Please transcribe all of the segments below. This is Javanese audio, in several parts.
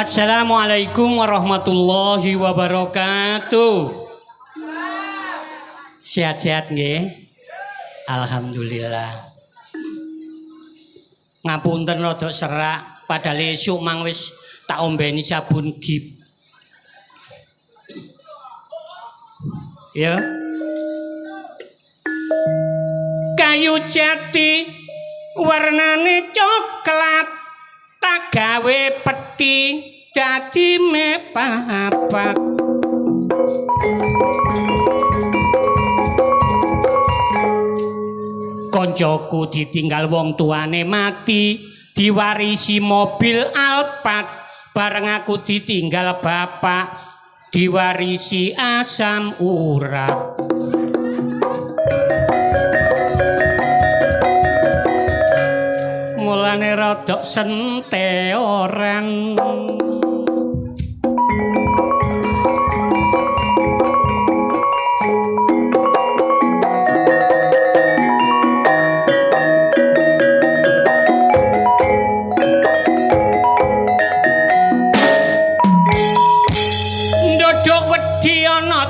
Assalamualaikum warahmatullahi wabarakatuh. Sehat-sehat nggih? Alhamdulillah. Ngapunten rada serak, padahal esuk mang wis tak ombeni sabun gip. Ya. Kayu jati warnane coklat, tak gawe peti dadi mepapat. Koncoku ditinggal wong tuane mati, diwarisi mobil Alphard. Bareng aku ditinggal bapak, diwarisi asam urat. Mulane rodok senteoran.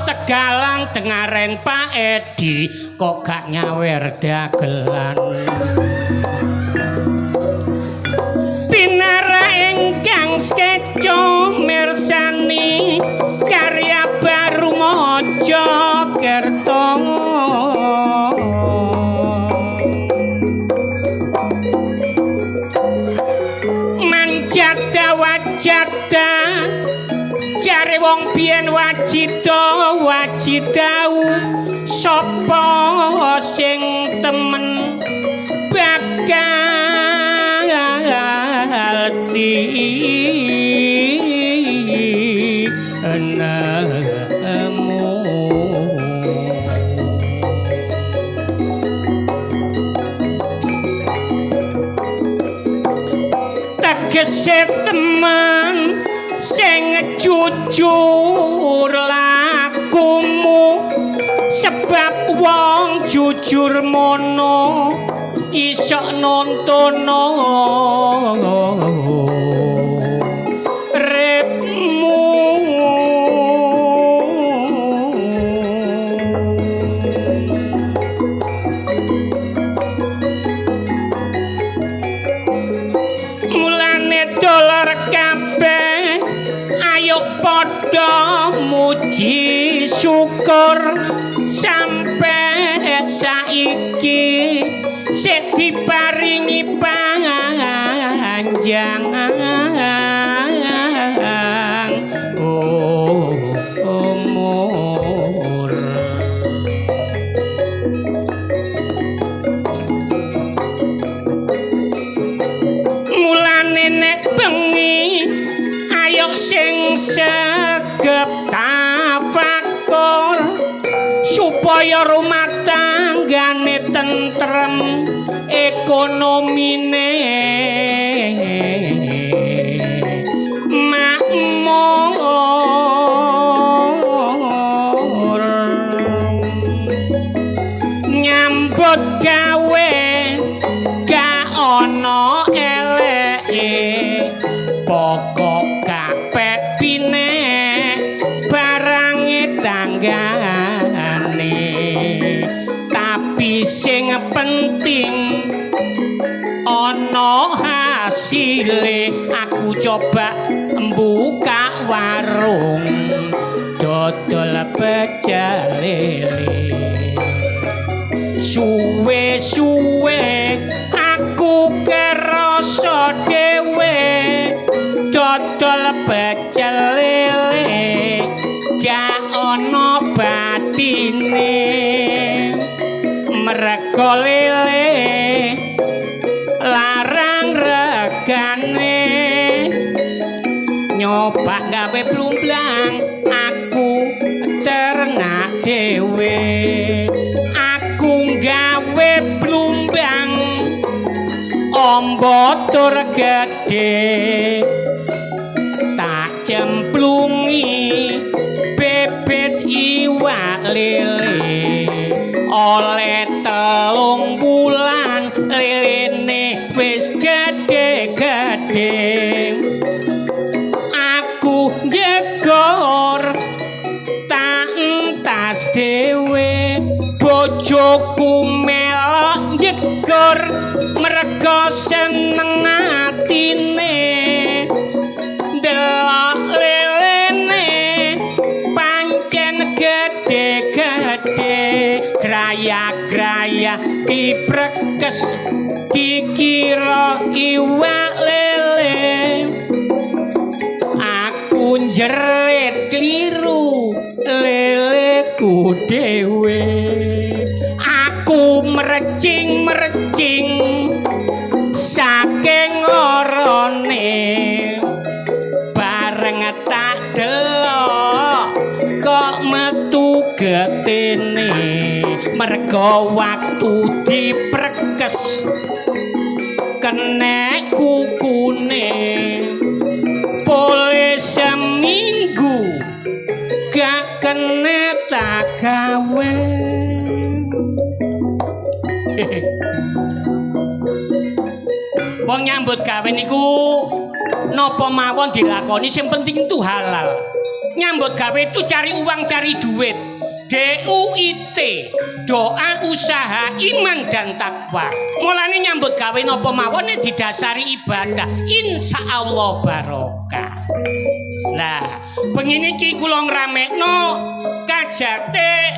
Tegalang dengaren Pak Edi kok gak nyawer dagelan. Pinara ingkang skeco mirsani karya baru Mojokerto. Manjada wajada jare wong biyen wajida wajidau sapa sing temen bakal enemu. Tegese teman sing jujur lakumu, sebab wong jujur mono iso nontono repmu. Mulane dolar kabeh ayo padha muji syukur sampai saiki sik diparingi panjang umur. Mulane nek bengi ayo sing segep tafakur supaya rumah tanggane tentrem ekonomine makmur. Nyambut gawe gak ono eleke, pokok kapek pine barange tanggane, tapi sing penting ono hasile. Aku coba mbuka warung dodol pecel lele, suwe-suwe aku kerasa dhewe dodol pecel lele atine merga lele larang regane nyoba gawe plumblang aku ternak dhewe aku gawe plumbang ombo tur gedhe tak cemplungi bebet iwak lele oleh 3 bulan lelene wis gedhe-gedhe aku jegor tak entas dhewe bojoku melok jegor merga seneng atine delok lelene pancen gedhe-gedhe graya-graya diprekes dikira iwak lele aku jerit kliru leleku dhewe aku merecing saking lorone bareng tak delok kok metu getene merga waktu diprekes kenek kukune boleh seminggu gak kena tak gawe wong nyambut gawe niku napa mawon dilakoni sing penting itu halal nyambut gawe itu cari uang cari duit DUIT doa usaha iman dan takwa mulane nyambut gawe napa mawon didasari ibadah insyaallah barokah. Nah bengi niki kula ngramekno kajate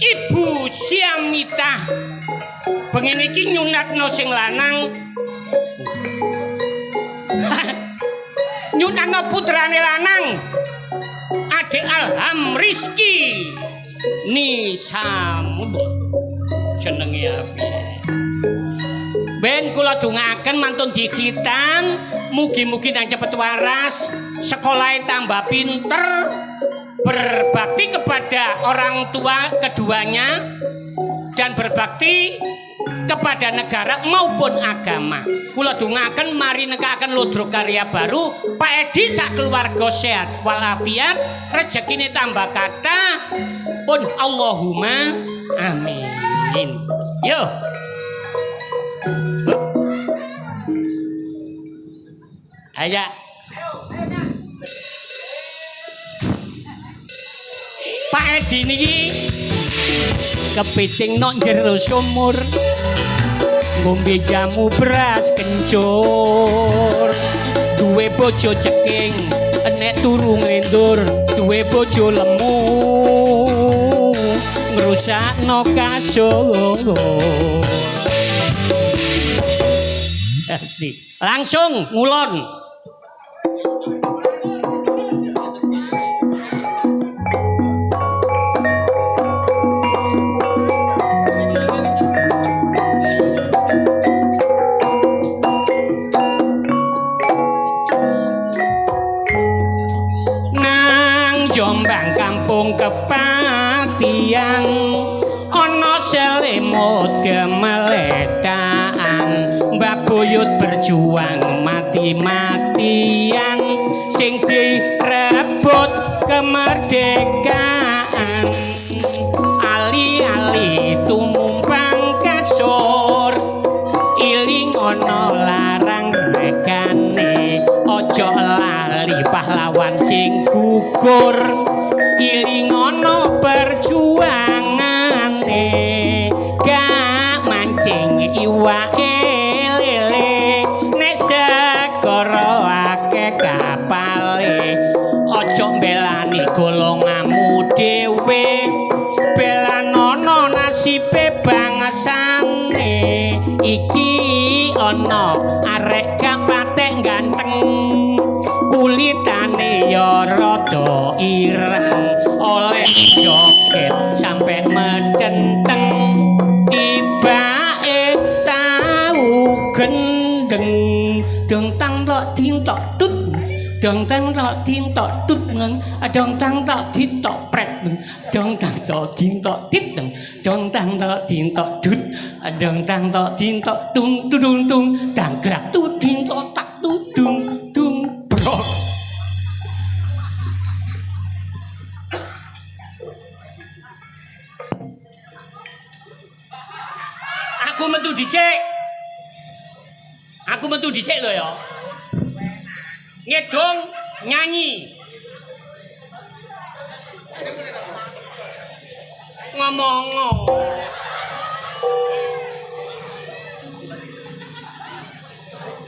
Ibu Siamitah bengi niki nyunatno sing lanang nyunatno putrane lanang Adik Alham Rizki Nisamud jenenge api ben kula dongaken mantun dikhitan mugi-mugi nang cepet waras sekolahnya tambah pinter berbakti kepada orang tua keduanya dan berbakti kepada negara maupun agama. Kula dongaken mari nekakaken Lodro karya baru Pak Edi sak keluarga sehat walafiat rezekine tambah kathah pun Allahumma amin. Yo ayo Pak Edi niki kepiting nok jero sumur ngombe jamu beras kencur duwe bojo ceking enek turu ngendur duwe bojo lemu ngrusakno kasur langsung ngulon Jombang kampung kepatian ana selimut gemeletaan Mbak Buyut berjuang mati-matian sing direbut kemerdekaan ali-ali tumumpang kasur iling ana larang regane ojo lali pahlawan sing gugur iling ana perjuangane gak mancing iwake lele nek segara akeh kapale ojo mbelani golonganmu dhewe belanono nasibe bangsane iki ana arek kapatek ganteng kulitane ya rada ireng oleh joget sampai medenteng tibake tau gendeng dong tang tok ting tok tut dong tang tok ting tok tut neng dong tang tok ting tok pret dong tang tok ting tok tit dong tang tok ting tok dut dong tang tok ting tok tung tudung tung dang grak tu ting tok tak tudung tung brok. Aku metu dhisik lho ya. Ngedong nyanyi. Ngomong.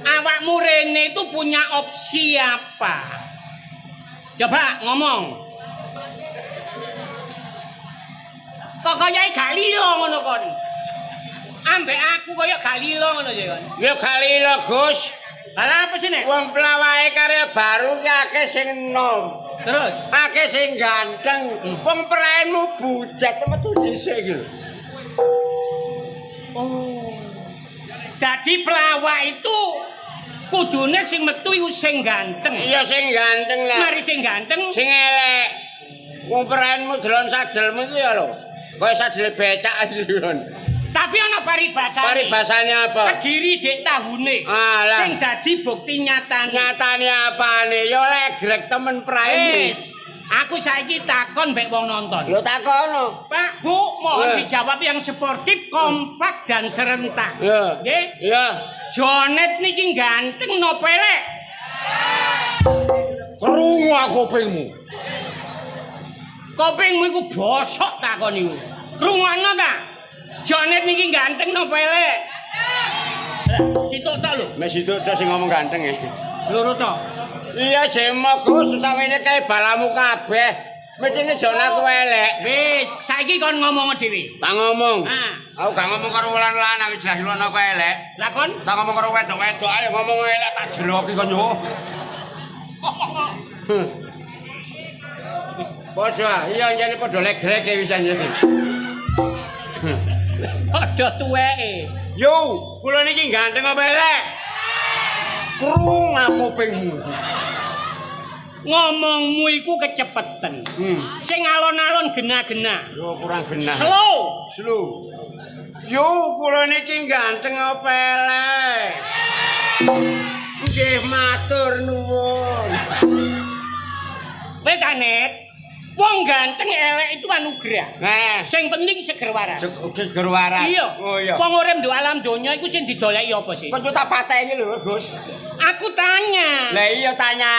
Awakmu rene itu punya opsi apa? Coba ngomong. Kok kaya gak lilo ngono kon? Ambek aku kaya gak lilo ngono ya kon. Ya gak lilo, Gus. Lah apa sih nek? Wong pelawake karya baru ki akeh sing enom. Terus Akeh sing ganteng. Wong praenmu bujet metu dhisik iki lho. oh. Jadi pelawak itu kudune sing metu iku sing ganteng. Iya sing ganteng lah. Mari sing ganteng. Sing elek. Wong praenmu delon sadelmu iki ya lho. Kaya sadele becak iki lho. Tapi ana paribasane. Paribasane apa? Kediri dek tahune. Alah. Sing dadi bukti nyatane. Nyatane apane? Ya oleh grek temen praenmu. Aku saiki takon mbek wong nonton. Lho takono. Pak, Bu, mohon Ya. dijawab yang sportif, kompak dan serentak. Ya. Nggih? Ya. Jonet niki ganteng napa elek? Krungu kupingmu. Kopingmu iku bosok takon iku. Rungokno ta? Jonet niki ganteng napa elek? Sitok tok lho. Mek situ sing ngomong ganteng ya. Loro tok. Iya jemok Gus, samene kae balamu kabeh. Mestine jon aku elek. Wis, saiki kon ngomong dhewe. Tak ngomong. Ah, Aku gak ngomong karo wulan lanang jelas lu aku elek. lah kon Tak ngomong karo wedok-wedok ayo ngomong elek tak jeloki kon yo. Padha, iya jane padha legrek e wisan iki. padha tuweke. Yo, kula niki ganteng apa elek? Krung kupingmu. Ngomongmu iku kecepeten. Sing alon-alon gena-gena. Yo kurang genah. Slow. Yo, kula niki ganteng apa elek? Nggih matur nuwun. Kowe kanet. Wong ganteng elek itu anugerah. Nah, Sing penting seger waras. seger waras. Iya. Oh iya. Wong urip nduk alam donya iku sing didoleki apa sih? Kok tak pateni lho, Gus. Aku tanya. Lah iya tanya.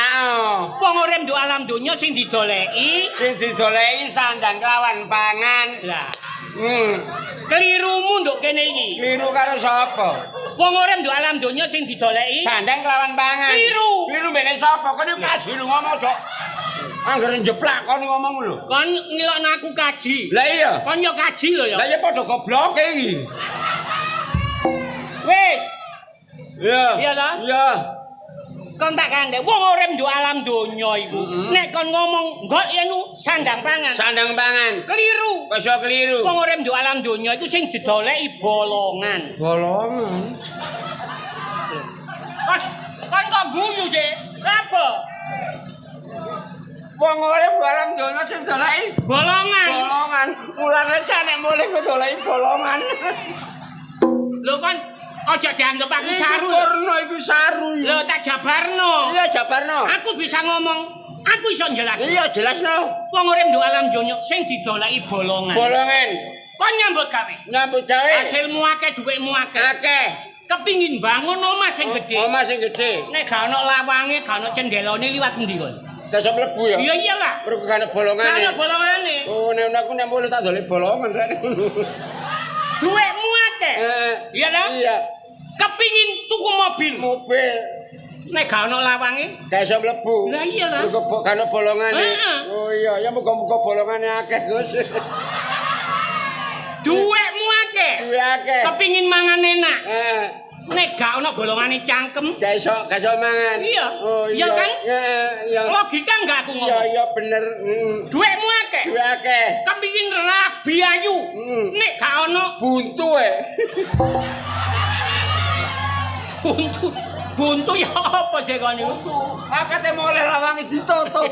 Wong urip nduk alam donya sing didoleki. Sing didoleki sandang lawan pangan. Lah, Hmm. kelirumu nduk kene iki. Kliru karo sapa? Wong urip nduk alam donya sing didoleki. Sandang lawan pangan. Kliru. Kliru mbene sapa? Kok iki kasih lu ngomong, Cok. Anggere njeplak kon ngomong lho. Kon ngilokno aku kaji. Lah iya. Kon yo kaji lho ya. Lah ya padha goblok iki. Wis, Iya. Iya ta? Iya. kon tak kandhe. Wong urip nduk alam donya iku. Nek kon ngomong nggot anu sandang pangan. Sandang pangan. Keliru. Kok iso kliru? Wong urip nduk alam donya iku sing didoleki bolongan. Bolongan. Kon kok guyu sih? Apa? Wong urip barang donya sing doleki Bolongan. bolongan. Mulane nek mulih doleki bolongan. Lho kon aja dianggep aku saru. Saru iku saru. Lho tak jabarno. Iya jabarno. Aku bisa ngomong. Aku iso jelasno. Iya jelasno. Wong urip nduk alam donya sing didoleki bolongan. Bolongan. Kon nyambut gawe. Nyambut gawe. Hasilmu akeh, dhuwitmu akeh. Akeh. Kepingin bangun omah sing gedhe. Omah sing gedhe. Nek gak ono lawange, gak ono cendelane liwat endi kon? Desa mlebu ya. Iya iyalah. Mergo gak ana bolongane. Gak ono bolongane. Oh, nek aku nek mulih tak dolek bolongan rek. Dhuwitmu akeh. Iya ta? Iya. Kepingin tuku mobil. Mobil Nek gak ono lawange, gak iso mlebu. lah iyalah. Mergo gak ana bolongane. Heeh. Oh iya, ya muga-muga bolongane akeh, Gus. Dhuwitmu akeh. Duwe akeh. Kepingin mangan enak. Heeh. Nek gak ono bolongane cangkem. Gak iso mangan. Iya. Oh Iya iya. kan? Iya. Logika enggak aku Iya, ngomong. iya bener. Dhuwitmu akeh. duwe akeh. Kepingin rabi ayu. Nek gak ono Buntu buntu ya apa sih kon niku? Akate mulai lawange ditutup.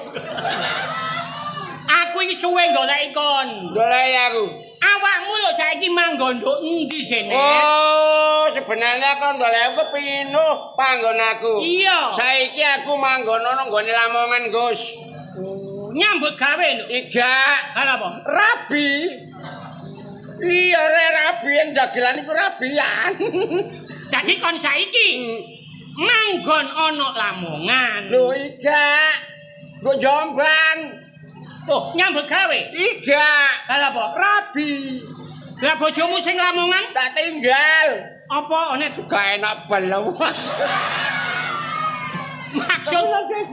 Aku iki suwe golek kon. Golek aku. Awakmu lho saiki manggon nduk endi sene? Oh, sebenarnya kon golek aku pinuh panggon aku. Iya. Saiki aku manggon ana nggone Lamongan, Gus. Nyambut gawe nduk. Iga. Hal apa? Rabi. Iya, rabi yang dagelan iku rabian. Dadi kon saiki manggon ana Lamongan. Lho Iga. Nggo Jombang. Oh, nyambut gawe. Iga. Hal apa? Rabi. Lah bojomu sing Lamongan Tak tinggal. apa nek Gak enak belu.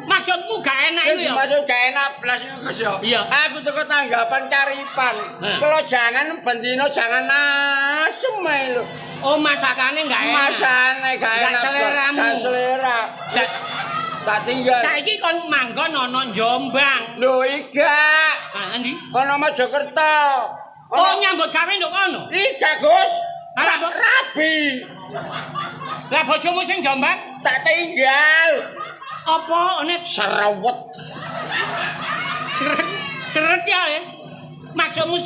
maksudmu gak enak iku ya? Maksud gak enak blas iku Gus ya. Iya. Aku teko tanggapan karipan. Kalau jangan bendino jangan asem ae lho. Oh, masakane gak enak. Masane gak Gak enak. seleramu. Gak selera. Sa- Tak tinggal. Saiki kon manggon ana Jombang. Lho Iga. Ah, endi? Ono Mojokerto. Oh, nyambut gawe nduk kono. Iga Gus. Alah, Mbok. Rabi. Lah bojomu sing Jombang Tak tinggal. apa nek Serewet. seret ya? Maksudmu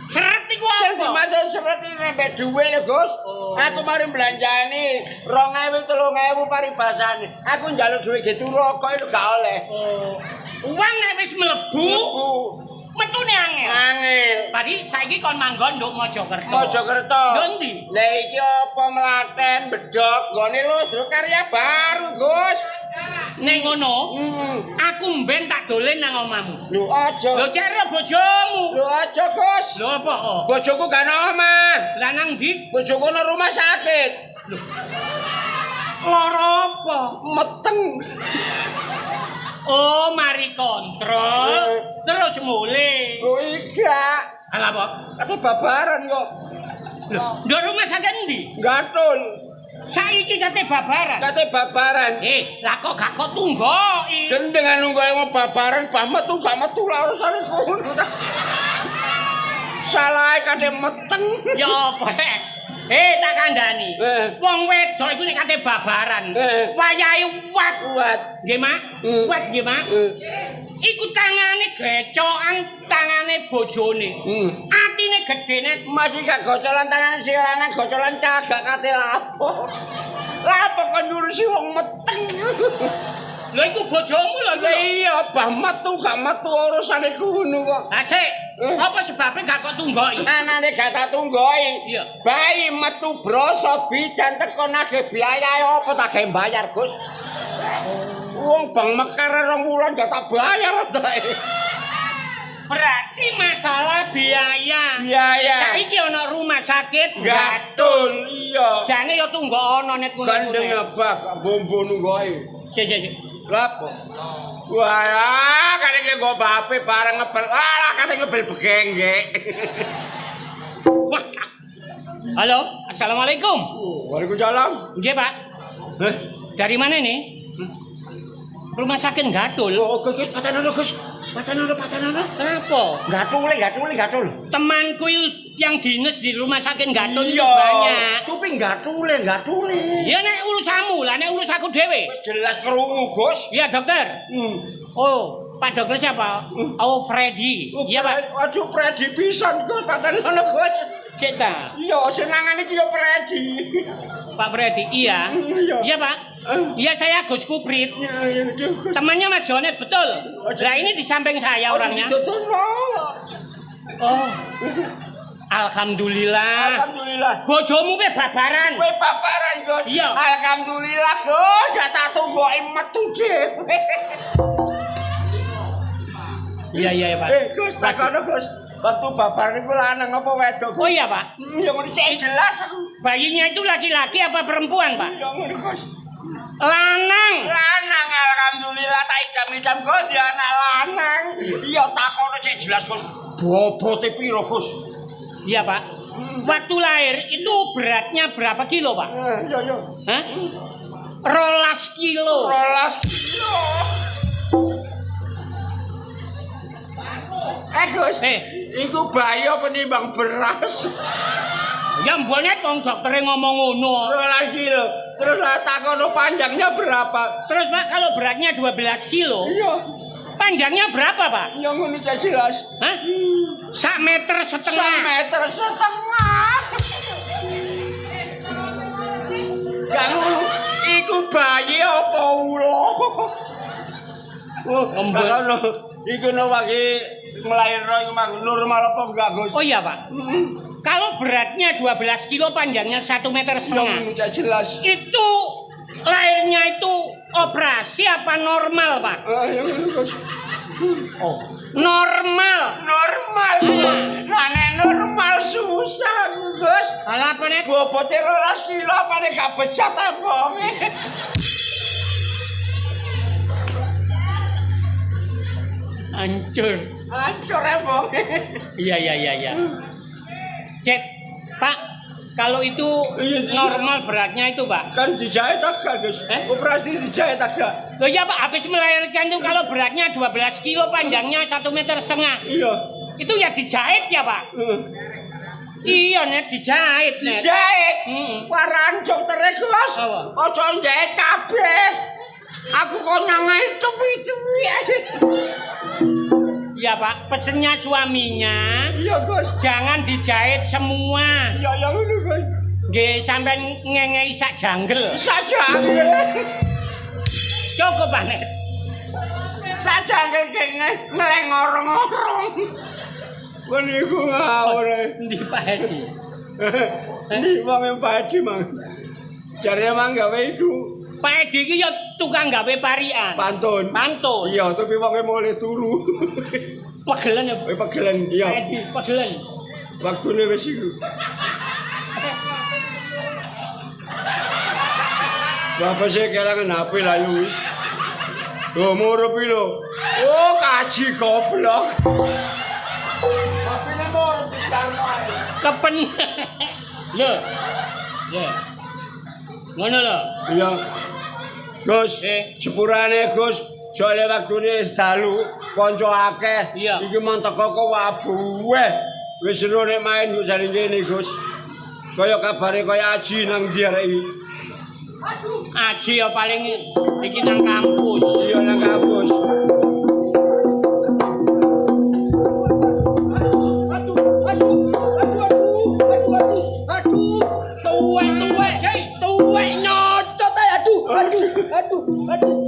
seret iku Sing apa? dimaksud seperti nembe duwe lho, Gus. Oh. Aku mari belanjani 2000 3000 paribasane. Aku njaluk duwe gitu rokok itu gak oleh. Oh. Uang nek wis mlebu metune angel. Angel. Berarti saiki kon manggon nduk Mojokerto. Mojokerto. Lho ndi? Lah iki apa Melaten, Bedok, gone lho karya baru, Gus. Nek ngono, aku mben tak dolen nang omahmu. Lho aja. Lho cek bojomu. Lho aja, Gus. Lho apa? Oh. Bojoku gak nang omah. Lah nang ndi? Bojoku nang rumah sakit. Lara apa? Meteng. Oh, mari kontrol. Terus mulai. Lho iya. Hal apa? Kate babaran kok. Lho, nduk rumah sakit ndi? Gatul. Saiki kate babaran. Kate babaran. Lah kok gak kok tunggoki? Dengan nunggu yang babaran gak metu lah urusane kono. Salah kate meteng. Ya apa rek? Tak kandhani. Wong wedok iku nek kate babaran, wayahe wat. Kuat. Nggih, Mak? Wat nggih, Mak? Iku tangane grecokan tangane bojone. Atine gedene Masih gak gocolan tangan silangan, gocolan cagak kate lapo. Lapo kok ngurusi wong meteng. lho iku bojomu lho iku. Iya, bah metu gak metu urusane kono kok. Lah sik, apa sebabnya gak kok tunggoki? Anane gak tak tunggoki. Iya. Bayi metu brosot bijan teko nagih biayae apa tak gawe bayar, Gus. Wong bang mekar 2 wulan gak tak bayar ta. Berarti masalah biaya. Biaya. Saiki ana rumah sakit Gatul, iya. jane ya tunggu ana nek ngono. Gandeng abak, bombo nunggoe. Sik. Lapo? Wah, kate nggo bape bareng ngebel. Alah, kate ngebel begengge. Wah. Halo, assalamualaikum. Waalaikumsalam. Nggih, Pak. Dari mana nih? Rumah sakit Gatul. Oh, Gus, patanono, Gus. Patanono. Kenapa? Gatul. Temanku yang dinas di rumah sakit Gatul itu Iya. banyak. Tapi gatul. Ya nek urusanmu lah, nek urusku dhewe. Wis jelas krungu, Gus. Iya, dokter. Oh, Pak dokter siapa? Oh, Freddy. Iya, Pak. Waduh, Predi pisan, Gus. Patanono, Gus. Sik ta. Iya, senangane iki ya Predi. Pak Freddy, iya. Iya. Iya, Pak. Iya, saya Gus Kuprit. Ya, Gus. Temannya Mas Jonet, betul. Lah ini di samping saya orangnya. Oh. Alhamdulillah. Alhamdulillah. Bojomu pe babaran. Kowe paparan, Gus. Iya. Alhamdulillah, Gus. Gak tak tunggoki metu dhewe. Iya, Pak. Gus, takono, Gus. Waktu babaran iku lanang apa wedok? Oh iya, Pak. Ya ngono cek jelas aku. Bayinya itu laki-laki apa perempuan, Pak? Ya ngono, Gus. Lanang. Lanang, alhamdulillah tak idam-idam Gus ya anak lanang. Iya takono cek jelas, Gus. Bobote piro, Gus? Iya, Pak. Waktu lahir itu beratnya berapa kilo, Pak? Iya. Hah? 12 kilo. 12 kilo. Gus. Iku bayi apa nimbang beras? Ya mbone wong doktere ngomong ngono. 12 kilo. Terus lah takono panjangnya berapa? Terus Pak kalau beratnya 12 kilo, Iya. panjangnya berapa Pak? Yang ngono cek jelas. Hah? 1,5 meter. 1,5 meter. Gak ngono. Iku bayi apa ulo? Kalau iku no lagi melahirno iku mah normal apa enggak Gus? Oh iya Pak. Kalau beratnya 12 kilo, panjangnya 1,5 meter. Yang tidak jelas. Itu lahirnya itu operasi apa normal Pak? Yang ngono Gus. Oh, normal. Normal. Nah, nek normal susah Gus. Alah apa nek? Bobote 12 kilo apa nek gak becat abonge? Hancur. Hancur abonge. Iya. Cek, Pak, kalau itu Iya. normal beratnya itu Pak. Kan dijahit agak Gus. Operasi dijahit agak. Loh ya Pak, habis melahirkan itu kalau beratnya 12 kilo, panjangnya 1,5 meter. Iya. Itu ya dijahit ya Pak? Iya net dijahit net. Dijahit. Waran doktere Gus. Apa? Ojo njahit kabeh. Aku kok nangai cuwi-cuwi. Iya Pak, pesennya suaminya Iya Gus. jangan dijahit semua. Iya yang ngono Gus. Nggih sampean ngengei sak janggel. Saja. Cukup Pak net. Saja kene ngelengor-ngorong. Kon iku ngawur. Ndi Pak Hedi? Ndi wong Pak Edi mang. Jare mang gawe iku Pak Edi iki ya tukang gawe parian. pantun. Pantun. Iya, tapi wonge mulai turu. Pegelen ya. Pegelen, Pak iya. Edi, pegelen. Waktune wis iku. Bapak sih kelangan HP lah yo wis. Lho murup iki lho. Oh, kaji goblok. HP-ne murup dikarno ae. Kepen. Lho. Ya. Ngono lho. Iya. Gus, sepurane Gus, soalnya waktune wis dalu, kanca akeh. Iya. Iki mau teko kok wabuhe. Wis seru nek main Gus jare kene Gus. Kaya kabare kaya Aji nang ndi arek iki. Aji ya paling iki nang kampus. Iya nang kampus.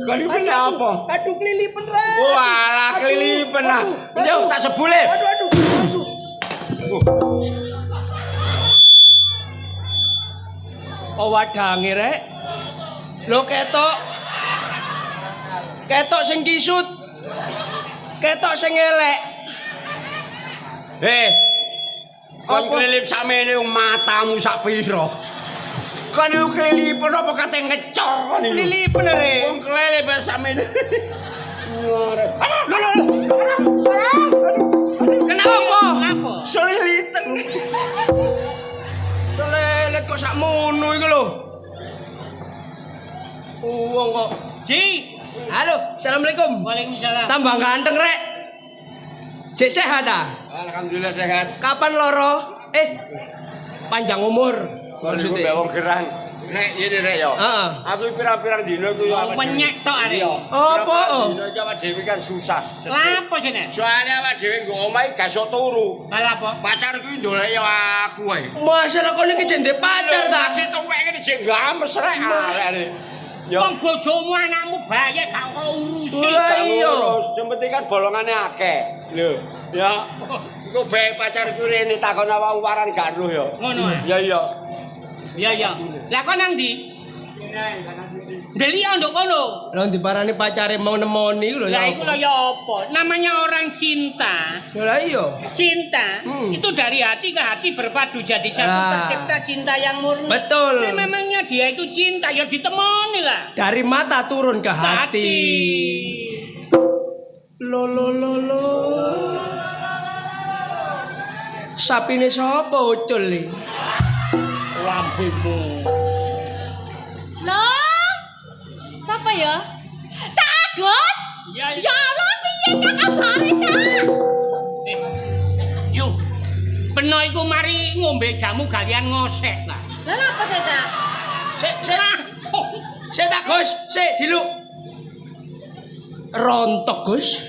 Kelilipan apa? Aduh kelilipan Rek. Walah kelilipan lah. Yo tak sebule. Aduh. Oh wadange rek. Lho ketok sing kisut. Ketok sing elek. Kon kelilip samene matamu sak pira? Kon yo kelilipan apa kate ngecor kon iki? Kelilipan rek. Wong kelilip samene. Lho. Kenapa? Kenapa? Soliliten. Selelet kok sakmono iki lho. Wong kok. Ji. Halo, assalamualaikum. Waalaikumsalam. Tambah ganteng rek. Cek sehat ah? Alhamdulillah sehat. Kapan loro? Panjang umur. Kon iku mbek wong gerang. Rek, ini rek yo. Heeh. Aku pirang-pirang dino ku yo Wong menyek tok arek. Apa? Dino iki awak dhewe kan susah. Lapo sih nek? Soalnya awak dhewe nggo omahe gak iso turu. Lah apa? Pacarku iki ndolek yo aku ae. Masalah kon iki jende pacar ta? Masih tuwek iki jek games rek arek. Yo. Wong bojomu anakmu baye gak kok urusi. Lah iya. Sing penting kan bolongane akeh. Lho, ya. Iku bae pacarku rene takon awak waran gak roh yo. Ngono ah. Ya iya. Iya. Lah kok nang ndi? Deli nduk kono. Lho diparani pacare mau nemoni iku lho Lah ya. iku lho ya apa? Namanya orang cinta. Lah iya. Cinta itu dari hati ke hati berpadu jadi satu Ah. tercipta cinta yang murni. Betul. Nah, memangnya dia itu cinta ya ditemoni lah. Dari mata turun ke hati. Lo. Sapine sapa ucul iki? Lambemu. Loh? Siapa ya? Cak Agus. Ya, Ya Allah, piye Cak kabare Cak? iku mari ngombe jamu galian ngosek lah. Lah napa sih, Cak? Sik tak Gus, sik diluk. Rontok Gus.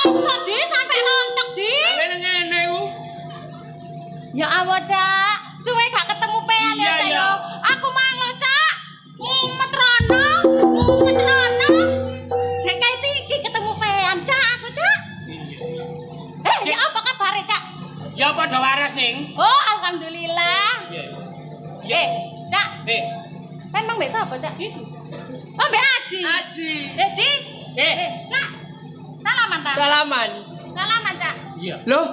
Masa Ji sampai rontok, Ji? Ngene-ngene ku. Ya Allah, Cak. Suwe gak ketemu pean ya, Cak yo. Aku mango, Cak. Mumet rono. Jek kae iki ketemu pean, Cak, aku, Cak. Ya apa kabare, Cak? Ya padha waras ning. Oh, alhamdulillah. Cak. Kan mang mbek sapa, Cak? Oh, mbek Aji. Aji. Ji. Cak. Salaman ta? Salaman. Salaman, Cak. Iya. Loh.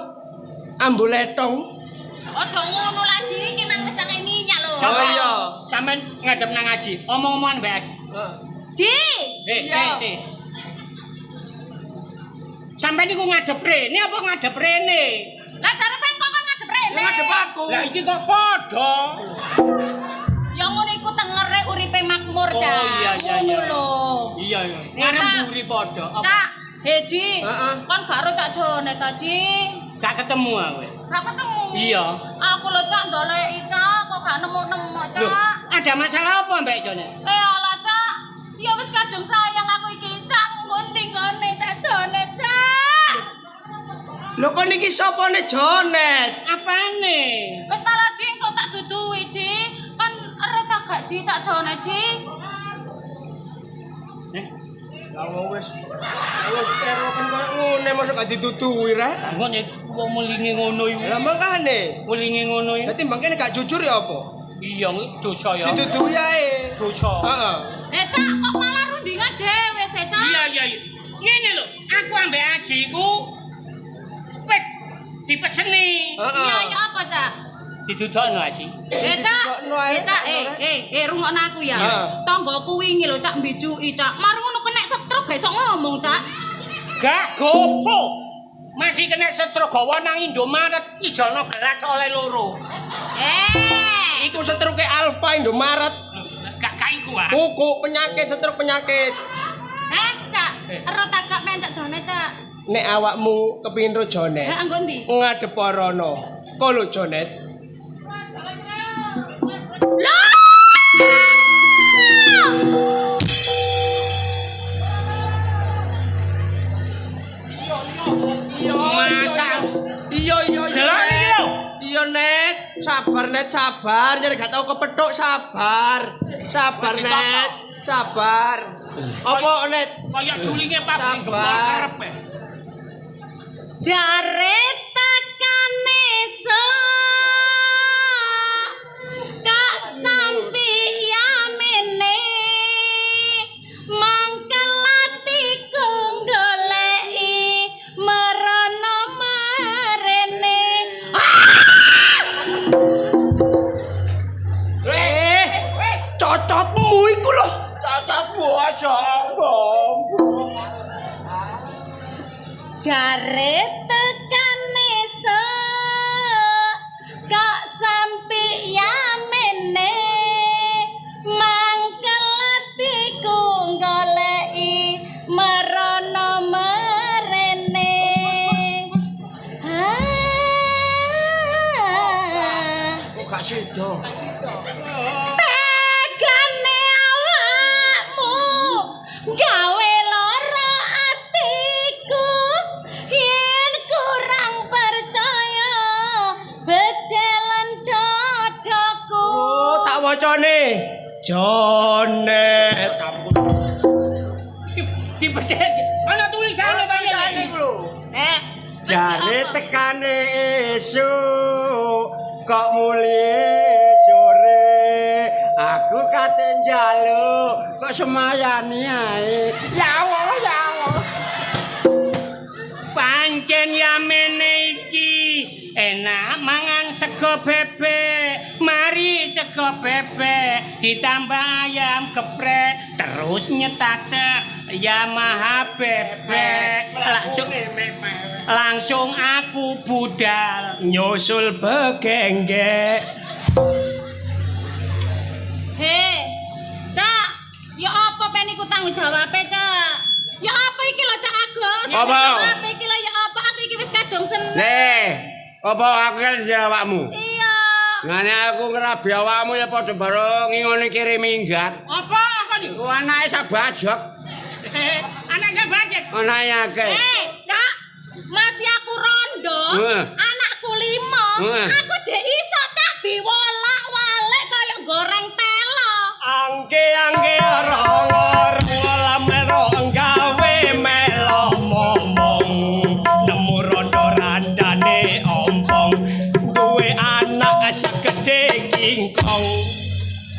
Ambuletong. Ojo ngono lah, Ji. Iki mang wis tak minyak lho. Oh iya. Sampeyan ngadep nang Aji. Omong-omongan mbek Aji. Ji. Iya. Sik. Sampeyan niku ngadep rene apa ngadep rene? Lah jarepe kok ngadep rene. Ngadep aku. Lah iki kok padha. Ya ngono iku tengere uripe makmur, Oh, Cak. iya. Ngono lho. Iya. Nih, Cak. Arep mburi padha. Apa? Cak, Ji. Heeh. Kon karo Cak Jonet ta, Ji? Gak ketemu aku. Ra ketemu. Iya. Aku lho Cak goleki Cak, kok gak nemu-nemu, Loh, Cak. ada masalah apa Mbak Jone? Alah, Cak. Ya wis kadung sayang aku iki, Cak. Ngunting kone Cak Jonet, Cak. Lho kok niki sapane Jonet? Apane? Wis ta lah, Ji, kok tak dudui, Ji. Kan ero tak gak Ji Cak Jonet, Ji. Wis ero kan ngene mosok gak ditutui rek. Anggon ya wong mulinge ngono iku. Lah makane. Mulinge ngono iku. Dadi mbangkene gak jujur ya apa? Iya, dosa ya. Ditutui ae. Dosa. Heeh. Cak, kok malah rundingan dhewe sih, Cak? Iya. Ngene lho, aku ambek Aji iku wis dipeseni. Iya, ya apa, Cak? Didudokno Aji. Cak. Cak, rungokno aku ya. Heeh. Tanggoku wingi lho, Cak, mbijuki, Cak. Mar ngono kenek stroke gak iso ngomong, Cak. Gak gopo. Masih kena stroke gawa nang Indomaret ijono gelas oleh loro. Iku stroke Alfa Indomaret. Gak iku ah. Kuku penyakit, stroke penyakit. Cak, ero tak gak men Cak Jonet, Cak. Nek awakmu kepengin ro Jonet, Anggo ndi? ngadep rono. Kok lho Jonet? Masa Iya. Delok iki lho. Iya Net, sabar. Jadi gak tau kepethuk sabar. Sabar Net, sabar. Apa Net? kaya sulinge pabrik Sabar. gembok kerep. Jare tekane so kak sampi yamene mangkel atiku goleki merono marene Cocotmu iku lho. Cacatmu aja ngomong. jare tekane so kak sampi yamene mangkel atiku goleki merono marene Kok gak sedo? tegane awakmu gawe lara atiku yen kurang percaya bedelan dadaku Oh, tak wacane. Jonet. Dibedhek. Ana tulisane ta ngene. Jare tekane esuk kok mulih sore aku kate njaluk kok semayani ae ya Allah Pancen yamene iki enak mangan sego bebek. Mari sego bebek ditambah ayam geprek terus nyetak Yamaha bebek. Langsung aku budal. Nyusul begenggek. Cak, ya apa pen iku tanggung jawabe, Cak? Ya apa iki lho Cak Agus? Apa? Apa iki lho ya apa aku iki wis kadung seneng. Nih Apa aku kan awakmu? Iya. Ngene aku ngrabi awakmu ya padha bareng ngene kiri minggat. Apa nih? Ku anake sabajok. Anak saya budget. Anake akeh. Cak, masih aku rondo. Anakku 5. Aku jek iso Cak diwolak-walik kaya goreng telo. Angge orong wala merong gawe melo momong nemu rondo randane ompong duwe anak segede kingkong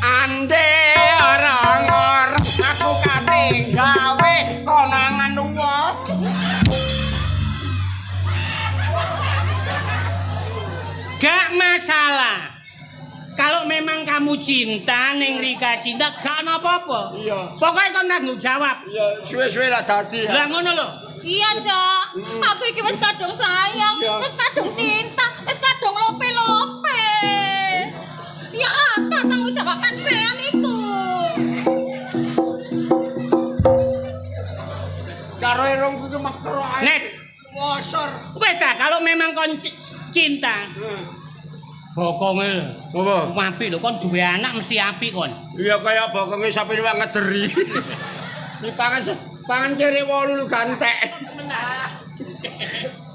Ande orang-orang aku kate gawe konangan wong. Gak masalah. Kalau memang kamu cinta, Neng Rika cinta, gak apa-apa. Iya. Pokoknya kau tanggung jawab. Ya suwe-suwe lah dadi. Lah ngono lho. Iya, Cak. Aku iki wis kadung sayang, wis kadung cinta, wis kadung lope-lope. Ya apa tanggung jawab sampean iku? Karo irungku ku meker ae. Net, Wosor. wes ta kalau memang kau cinta. Bokonge Apa? apik lho, kon duwe anak mesti apik kon. Iya kaya bokonge sampe wong ngederi. Pangan kiri 8 lu gantek.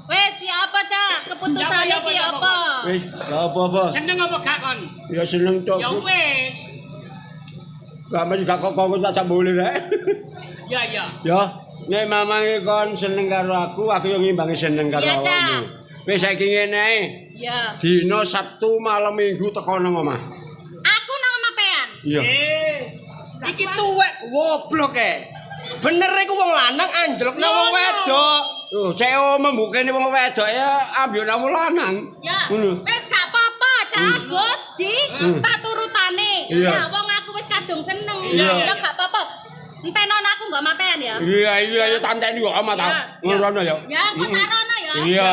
Wes, siapa, Cak? Keputusan iki apa? Wis, lha apa-apa. Seneng apa gak kon? Ya seneng tok. Ya wes. Gak mesti gak kok tak boleh rek. Ya ya. Ya, nek mamange kon seneng karo aku yo ngimbangi seneng karo Iya, awakmu. Cak. Wis saiki ngene ae. Ya. Dina Sabtu malam Minggu teko nang omah. Aku nang sampean. Iya. iki tuwek goblok bener iku wong lanang anjlok nang wong wedok Tuh, cek omah mbukene wong wedok ya ambil nang wong lanang. Ya. Ngono. Wis gak apa-apa, Cak. Bos, Ji. Tak turutane. Iya. Ya, wong aku wis kadung seneng. Iya. Ya gak apa-apa. Entenon aku gak mapean ya. Iya ya tanteni kok omah ta. Ngono ya. Ya, kok tarono ya. Iya.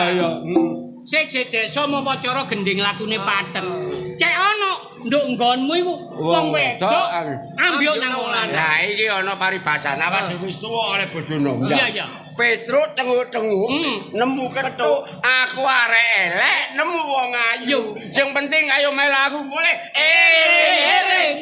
Sik desa mawacara gending lagune paten. Cek ono nduk nggonmu iku wong wedok ambil nang wong lanang. Lah iki ana paribasan awak dhewe wis tuwa oleh bojone. Iya iya. Petruk tengu-tengu nemu kethuk aku arek elek nemu wong ayu. Sing penting ayo melu aku boleh. Ering.